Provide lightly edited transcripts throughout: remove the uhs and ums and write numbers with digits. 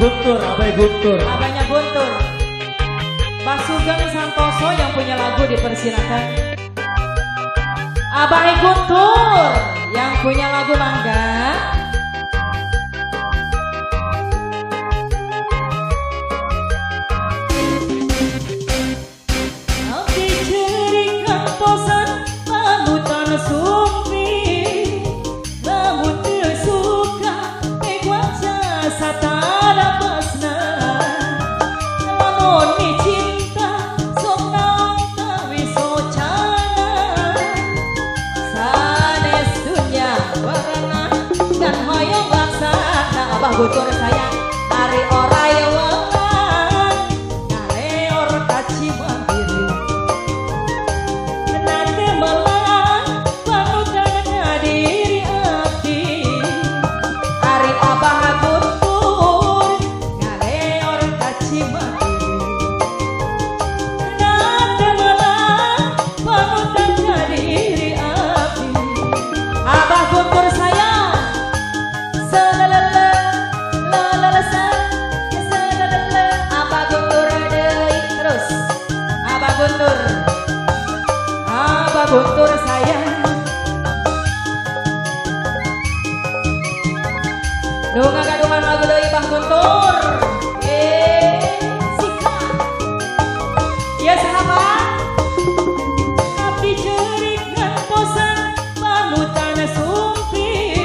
Guntur, Abah Guntur. Abahnya Guntur. Mbak Sugeng Santoso yang punya lagu dipersilakan. Abah Guntur yang punya lagu Mangga. Abdi ceri kantosan panutan sumpi, lamun teu suka waca satara pasna, lamun mi cinta sok naon kawi socana, sanes dunya warna dan hoyong laksana. Abah Guntur sayang hari orai welang ngaleor kaci mandiri, nate melang panutan diri abdi. Hari Abah Guntur ngaleor kaci mandiri, nate melang panutan diri abdi. Abah Guntur sayang selelele lelele selelele. Abah Guntur deui terus. Abah Guntur sayang. Duh ngagadungan lagu deui Abah Guntur. Sika. Ya sahabat. Abdi ceurik ngantosan panutan sumpi,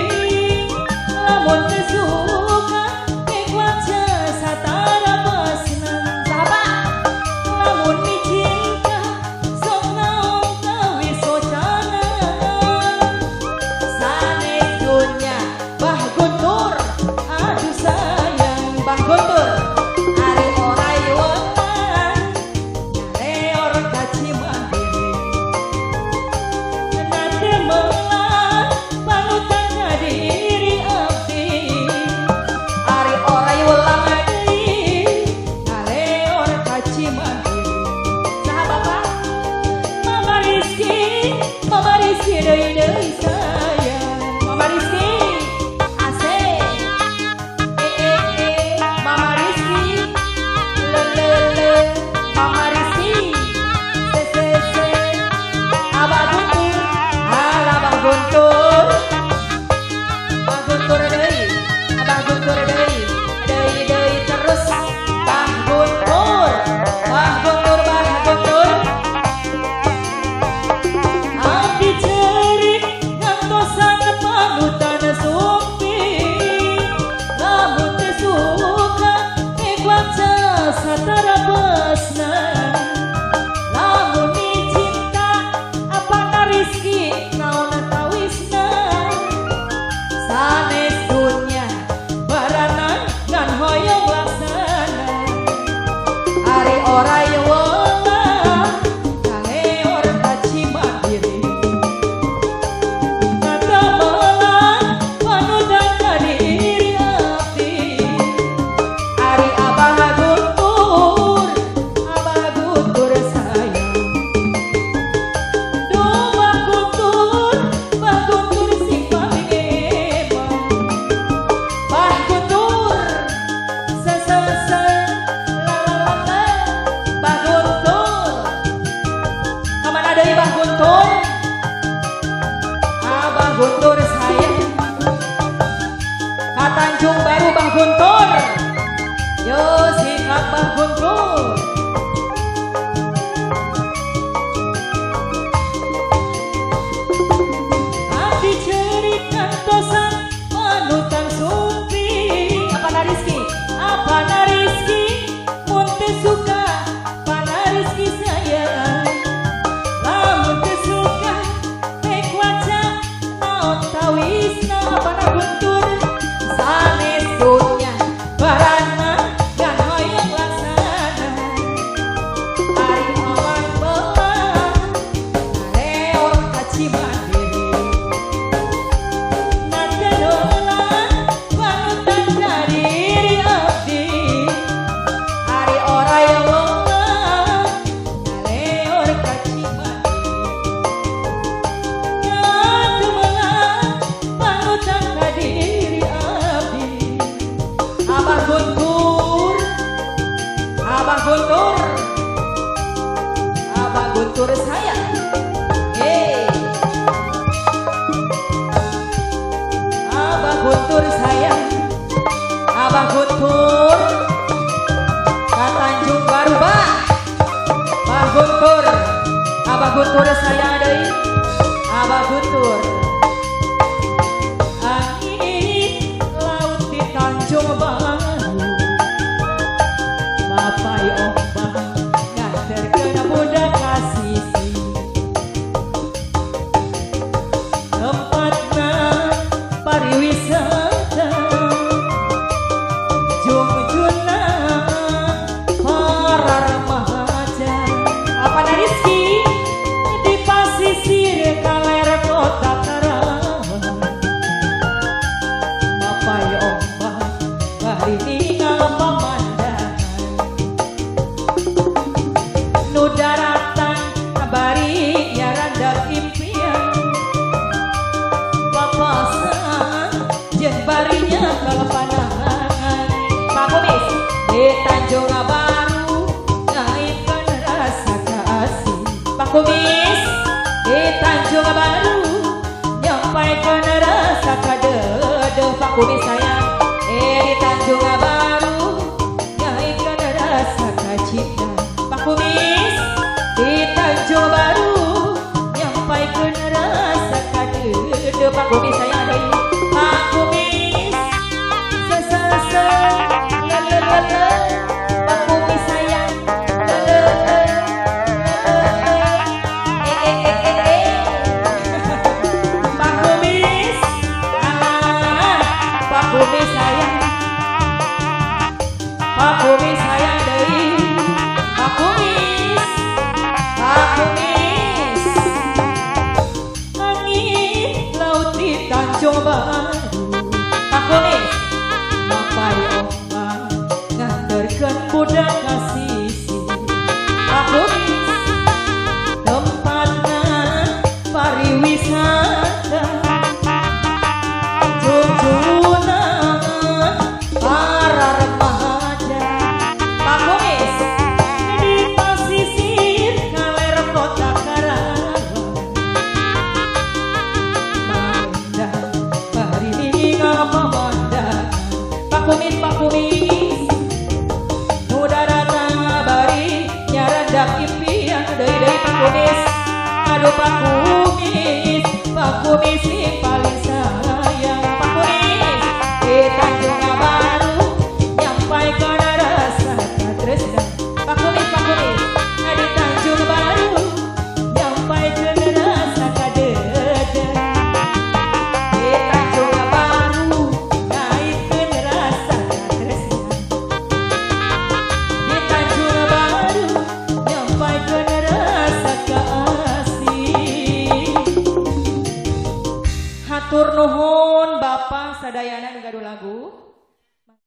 lamun teu suka waca satara pasna. Sahabat, lamun mi cinta sok naon kawi socana, sanes dunya Bah Guntur. Aduh sayang Bah Guntur hari orai welang ngaleor kaci mandiri, nate melang panutan diri abdi. Hari orai welang deui ngaleor kaci mandiri. Sahabat Mama Rizky deui sayang. Mama Rizky asik. Mama Rizky lelele. Mama Rizky se. Abah Guntur, Abah Guntur. Abah Guntur deui, Abah Guntur deui terus. Bah Guntur. Abdi ceurik ngantosan panutan sumpi, lamun teu suka waca satara pasna, lamun mi cinta apana Rizky naon tawisna, sanes dunya barana ngan hoyong laksana. Hari orai welang ngaleor kaci mandiri, nate melang panutan diri abdi. Hari Abah Guntur sayang. Duh Bah Guntur sing paling emang. Bah Guntur lalalala. Bah Guntur kamana deui Bah Guntur? Abah Guntur sayang ka Tanjung Baru Bah Guntur. Yo sikat Bah Guntur. Abdi ceurik ngantosan panutan sumpi. Apana Rizky mun teu suka pana Rizky sayang, lamun teu suka waca naon tawisna. Apana Guntur sanes dunya barana ngan hoyong laksana. Guntur saya deui Abah Guntur. Angin laut di Tanjung Baru, bapai ombak nganterkeun budak ka sisi. Tempatna pariwisata jungjuna para remaja. Apa Rizky di pasisir kaler kota Karawang, bapai ombak bari ningal pamandangan. Nu daratan bari nyarandap impian, papasan jeung barinya kalapanangan. Pak Kumis di Tanjung Baru naikkan rasa kasih. Pak Kumis di Tanjung Baru nyampaikan rasa kadede. Pak Kumis sayang di Tanjung Baru naikkan rasa kacita. Pak Kumis di Tanjung Baru nyampaikan rasa kadede. Pak Kumis sayang deui Pak Kumis sesese lelelele. Pak Kumis sayang lelele. Pak Kumis Pak Kumis sayang, Pak Kumis sayang deui Pak Kumis, Pak Kumis. Angin laut di Tanjung Baru, Pak Kumis bapai ombak nganterkeun budak ka sisi. Pak Kumis tempatna pariwisata junjuna para remaja. Pak Kumis di pasisir kaler kota Karawang, mandang bari ningal pamandangan. Pak Kumis, Pak Kumis nu daratan bari nyarandap impian deui Pak Kumis. Aduh Pak Kumis, Pak Kumis si paling sayang. Pak Kumis di Tanjung Baru nyampaikan rasa katresna. Pak Kumis, Pak Kumis di Tanjung Baru nyampaikan rasa kadede. Di Tanjung Baru naikkeun rasa katresna. Di Tanjung Baru nyampaikan rasa kasih. Hatur nuhun Bapak sadayana nu gaduh lagu.